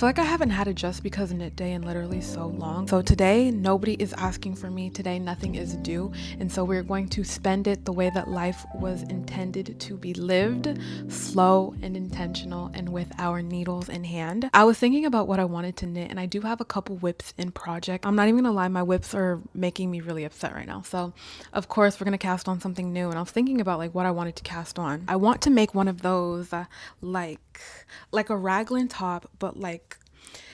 feel like I haven't had a just because knit day in literally so long. So today, nobody is asking for me. Today, nothing is due. And so we're going to spend it the way that life was intended to be lived, slow and intentional, and with our needles in hand. I was thinking about what I wanted to knit, and I do have a couple whips in project. I'm not even gonna lie, my whips are making me really upset right now. So of course, we're gonna cast on something new, and I was thinking about like what I wanted to cast on. I want to make one of those like a raglan top, but like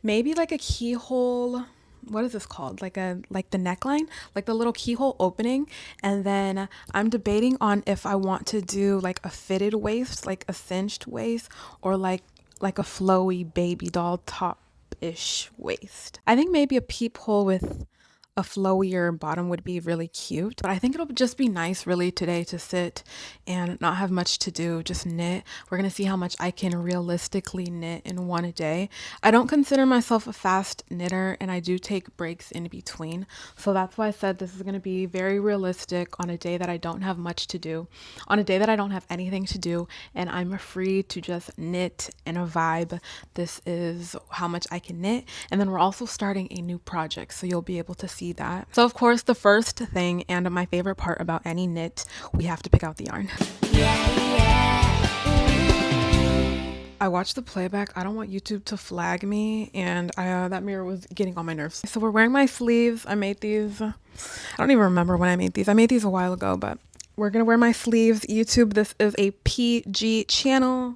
maybe like a keyhole. What is this called? Like the neckline, like the little keyhole opening. And then I'm debating on if I want to do like a fitted waist, like a cinched waist, or like a flowy baby doll top ish waist. I think maybe a peephole with a flowier bottom would be really cute, but I think it'll just be nice really today to sit and not have much to do, just knit. We're gonna see how much I can realistically knit in one day. I don't consider myself a fast knitter, and I do take breaks in between, so that's why I said this is gonna be very realistic on a day that I don't have much to do, on a day that I don't have anything to do, and I'm free to just knit and a vibe. This is how much I can knit, and then we're also starting a new project, so you'll be able to see that. So of course, the first thing and my favorite part about any knit, we have to pick out the yarn. I watched the playback. I don't want YouTube to flag me, and that mirror was getting on my nerves. So we're wearing my sleeves. I made these, I don't even remember when I made these. I made these a while ago, but we're gonna wear my sleeves. YouTube, this is a PG channel.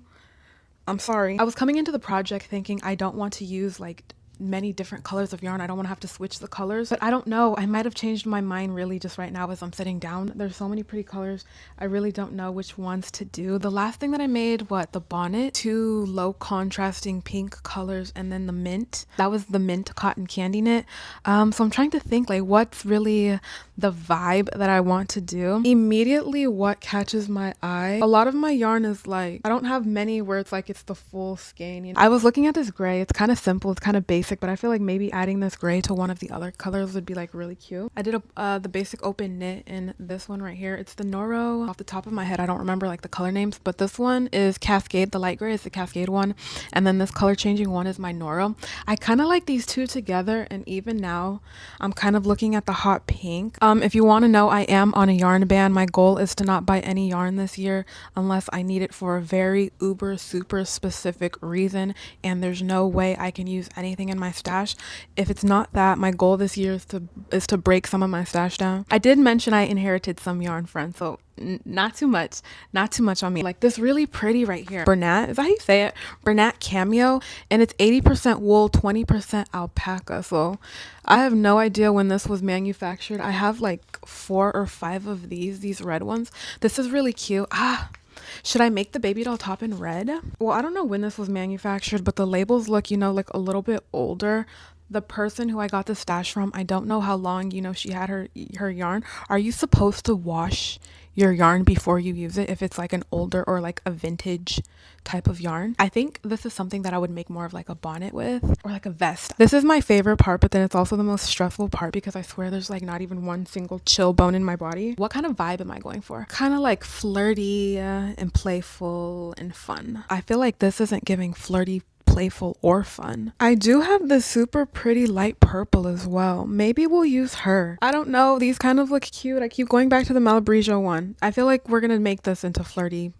I'm sorry. I was coming into the project thinking I don't want to use like many different colors of yarn. I don't want to have to switch the colors, but I don't know. I might have changed my mind really just right now as I'm sitting down. There's so many pretty colors. I really don't know which ones to do. The last thing that I made, the bonnet, two low contrasting pink colors, and then the mint. That was the mint cotton candy knit. So I'm trying to think like what's really the vibe that I want to do. Immediately what catches my eye, a lot of my yarn is like, I don't have many where it's like it's the full skein, you know? I was looking at this gray. It's kind of simple, it's kind of basic, but I feel like maybe adding this gray to one of the other colors would be like really cute. I did the basic open knit in this one right here. It's the Noro. Off the top of my head, I don't remember like the color names, but this one is Cascade. The light gray is the Cascade one, and then this color changing one is my Noro. I kind of like these two together, and even now I'm kind of looking at the hot pink. If you want to know, I am on a yarn ban. My goal is to not buy any yarn this year unless I need it for a very uber super specific reason, and there's no way I can use anything in my stash. If it's not that, my goal this year is to break some of my stash down. I did mention I inherited some yarn, friends, so not too much on me. Like this really pretty right here, Bernat, is that how you say it? Bernat cameo, and it's 80% wool, 20% alpaca. So I have no idea when this was manufactured. I have like 4 or 5 of these red ones. This is really cute. Should I make the baby doll top in red? Well, I don't know when this was manufactured, but the labels look, like a little bit older. The person who I got the stash from, I don't know how long, she had her yarn. Are you supposed to wash your yarn before you use it if it's like an older or like a vintage type of yarn? I think this is something that I would make more of like a bonnet with, or like a vest. This is my favorite part, but then it's also the most stressful part because I swear there's like not even one single chill bone in my body. What kind of vibe am I going for? Kind of like flirty and playful and fun. I feel like this isn't giving flirty, playful, or fun. I do have this super pretty light purple as well. Maybe we'll use her. I don't know. These kind of look cute. I keep going back to the Malabrigo one. I feel like we're gonna make this into flirty.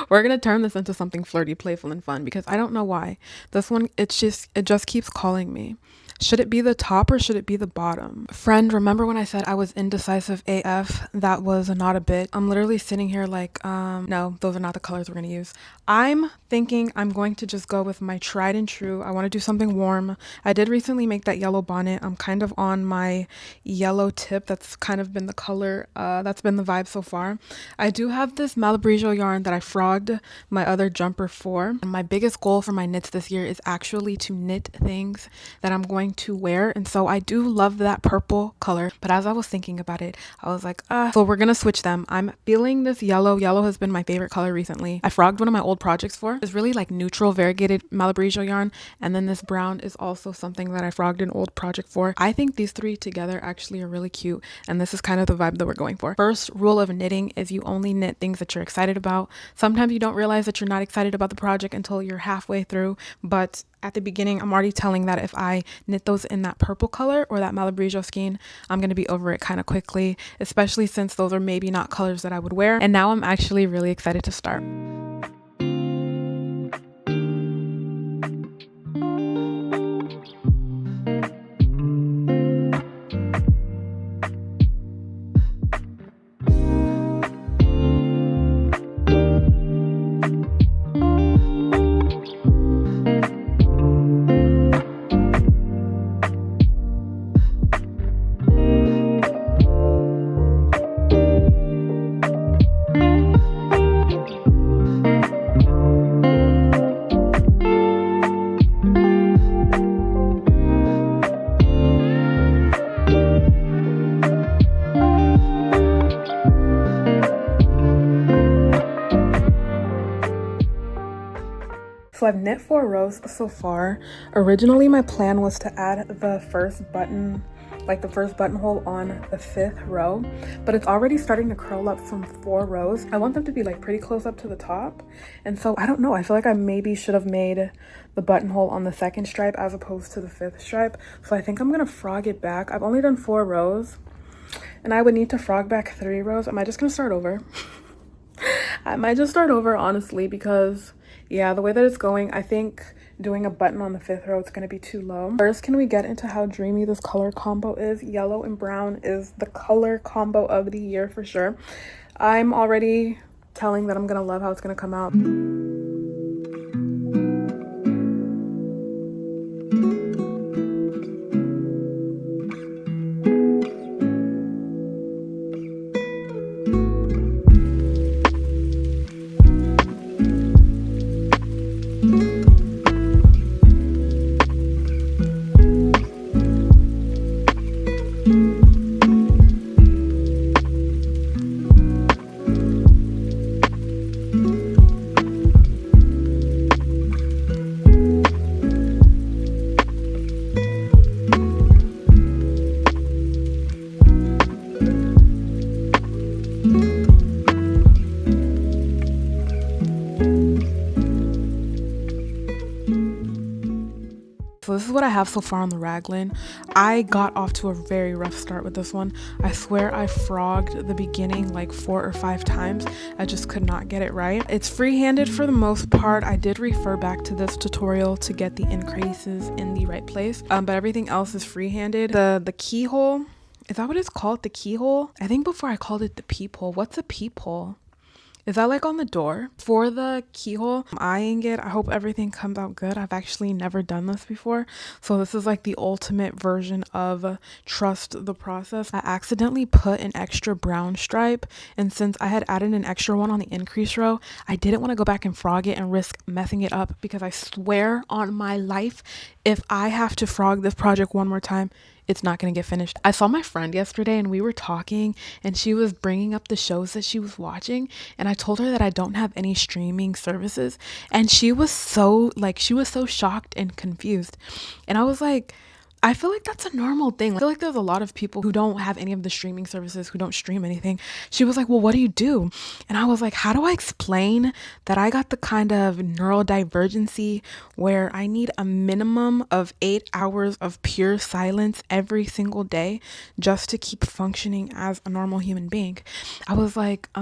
We're gonna turn this into something flirty, playful, and fun because I don't know why. This one, it just keeps calling me. Should it be the top or should it be the bottom? Friend, remember when I said I was indecisive AF? That was not a bit. I'm literally sitting here like, no, those are not the colors we're gonna use. I'm thinking I'm going to just go with my tried and true. I want to do something warm. I did recently make that yellow bonnet. I'm kind of on my yellow tip. That's kind of been the color, that's been the vibe so far. I do have this Malabrigo yarn that I frogged my other jumper for. And my biggest goal for my knits this year is actually to knit things that I'm going going to wear. And so I do love that purple color. But as I was thinking about it, I was like, so we're gonna switch them. I'm feeling this yellow. Yellow has been my favorite color recently. I frogged one of my old projects for. It's really like neutral variegated Malabrigo yarn. And then this brown is also something that I frogged an old project for. I think these three together actually are really cute. And this is kind of the vibe that we're going for. First rule of knitting is you only knit things that you're excited about. Sometimes you don't realize that you're not excited about the project until you're halfway through. But at the beginning, I'm already telling that if I knit those in that purple color or that Malabrigo skein, I'm going to be over it kind of quickly, especially since those are maybe not colors that I would wear. And now I'm actually really excited to start. So I've knit 4 rows so far. Originally my plan was to add the first button, like the first buttonhole on the 5th row, but it's already starting to curl up from 4 rows. I want them to be like pretty close up to the top. And so I don't know, I feel like I maybe should have made the buttonhole on the 2nd stripe as opposed to the 5th stripe. So I think I'm gonna frog it back. I've only done 4 rows and I would need to frog back 3 rows. Am I just gonna start over? I might just start over, honestly, because yeah, the way that it's going, I think doing a button on the 5th row, it's going to be too low. First, can we get into how dreamy this color combo is? Yellow and brown is the color combo of the year for sure. I'm already telling that I'm going to love how it's going to come out. So this is what I have so far on the raglan. I got off to a very rough start with this one. I swear I frogged the beginning like 4 or 5 times. I just could not get it right. It's freehanded for the most part. I did refer back to this tutorial to get the increases in the right place, but everything else is freehanded. The keyhole, is that what it's called? The keyhole? I think before I called it the peephole. What's a peephole? Is that like on the door? For the keyhole, I'm eyeing it. I hope everything comes out good. I've actually never done this before. So this is like the ultimate version of trust the process. I accidentally put an extra brown stripe. And since I had added an extra one on the increase row, I didn't want to go back and frog it and risk messing it up, because I swear on my life, if I have to frog this project one more time, it's not going to get finished. I saw my friend yesterday and we were talking and she was bringing up the shows that she was watching, and I told her that I don't have any streaming services, and she was so shocked and confused. And I was like, I feel like that's a normal thing. I feel like there's a lot of people who don't have any of the streaming services, who don't stream anything. She was like, well, what do you do? And I was like, how do I explain that I got the kind of neurodivergency where I need a minimum of 8 hours of pure silence every single day just to keep functioning as a normal human being? I was like, I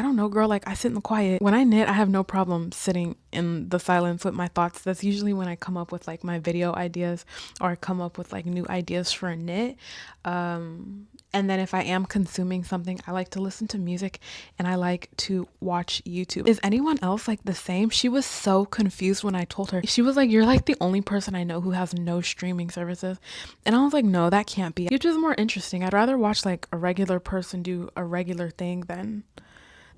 don't know, girl. Like, I sit in the quiet. When I knit, I have no problem sitting in the silence with my thoughts. That's usually when I come up with like my video ideas, or I come up with like new ideas for a knit. And then if I am consuming something, I like to listen to music and I like to watch YouTube. Is anyone else like the same? She was so confused when I told her. She was like, you're like the only person I know who has no streaming services. And I was like, no, that can't be. YouTube's more interesting. I'd rather watch like a regular person do a regular thing than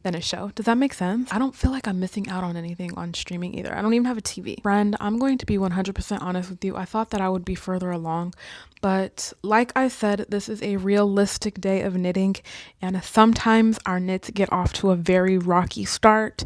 than a show. Does that make sense? I don't feel like I'm missing out on anything on streaming either. I don't even have a TV. Friend, I'm going to be 100% honest with you. I thought that I would be further along, but like I said, this is a realistic day of knitting, and sometimes our knits get off to a very rocky start,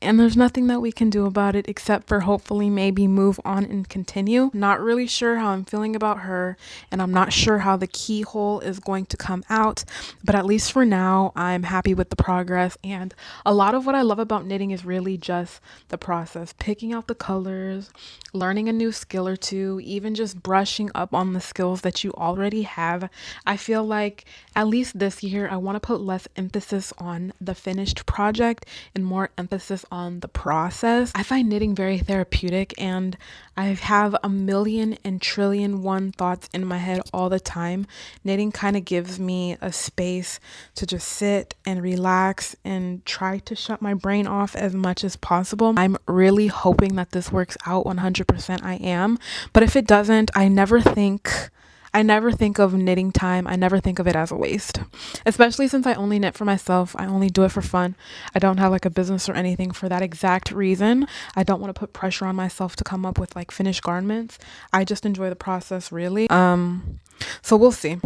and there's nothing that we can do about it except for hopefully maybe move on and continue. Not really sure how I'm feeling about her, and I'm not sure how the keyhole is going to come out, but at least for now, I'm happy with the progress. And a lot of what I love about knitting is really just the process, picking out the colors, learning a new skill or two, even just brushing up on the skills that you already have. I feel like at least this year, I want to put less emphasis on the finished project and more emphasis on the process. I find knitting very therapeutic, and I have a million and trillion one thoughts in my head all the time. Knitting kind of gives me a space to just sit and relax and try to shut my brain off as much as possible. I'm really hoping that this works out 100%. I am. But if it doesn't, I never think of knitting time. I never think of it as a waste, especially since I only knit for myself. I only do it for fun. I don't have like a business or anything for that exact reason. I don't want to put pressure on myself to come up with like finished garments. I just enjoy the process really. So we'll see.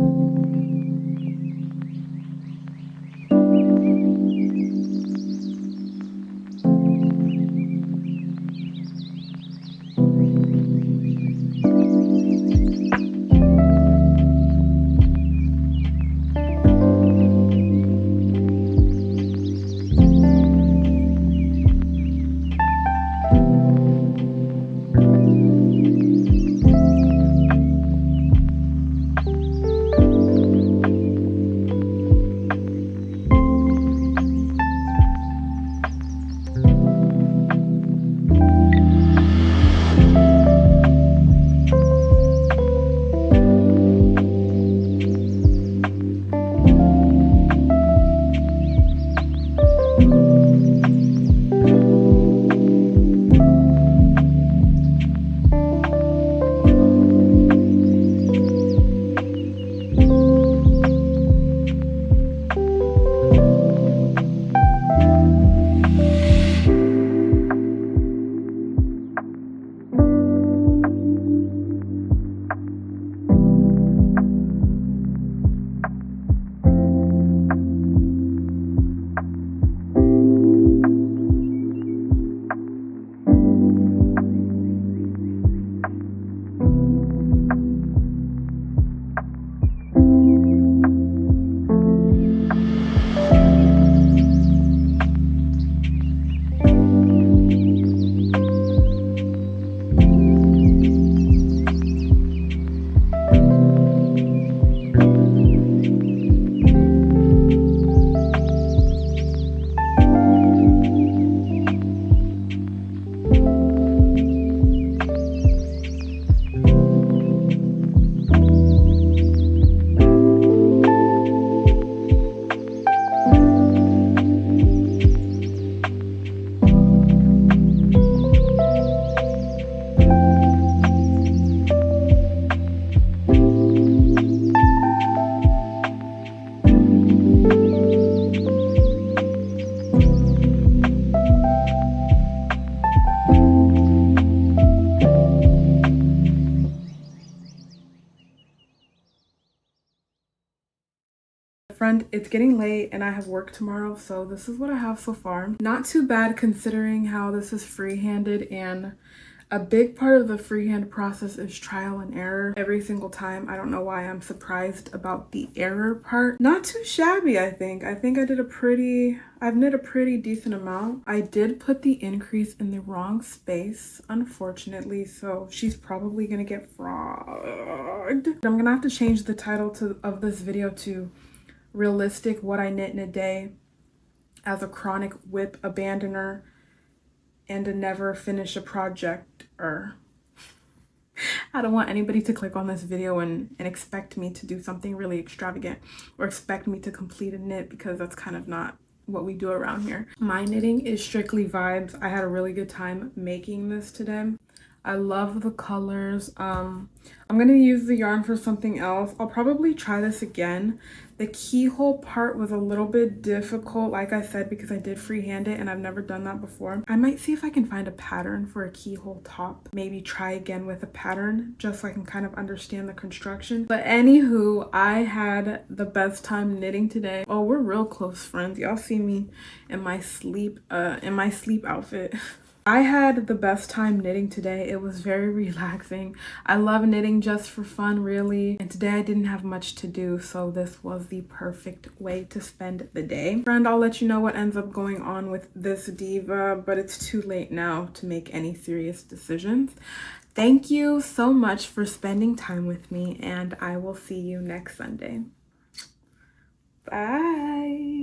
Friend, it's getting late and I have work tomorrow, so this is what I have so far. Not too bad considering how this is free-handed, and a big part of the freehand process is trial and error every single time. I don't know why I'm surprised about the error part. Not too shabby, I think. I've knit a pretty decent amount. I did put the increase in the wrong space, unfortunately, so she's probably gonna get frogged. I'm gonna have to change the title of this video to Realistic What I Knit in a Day as a Chronic Whip Abandoner and a Never Finish a Project. I don't want anybody to click on this video and expect me to do something really extravagant or expect me to complete a knit, because that's kind of not what we do around here. My knitting is strictly vibes. I had a really good time making this today. I love the colors. I'm gonna use the yarn for something else. I'll probably try this again. The keyhole part was a little bit difficult, like I said, because I did freehand it and I've never done that before. I might see if I can find a pattern for a keyhole top. Maybe try again with a pattern just so I can kind of understand the construction. But anywho, I had the best time knitting today. Oh, we're real close friends. Y'all see me in my sleep outfit. I had the best time knitting today. It was very relaxing. I love knitting just for fun, really. And today I didn't have much to do, so this was the perfect way to spend the day. Friend, I'll let you know what ends up going on with this diva, but it's too late now to make any serious decisions. Thank you so much for spending time with me, and I will see you next Sunday. Bye.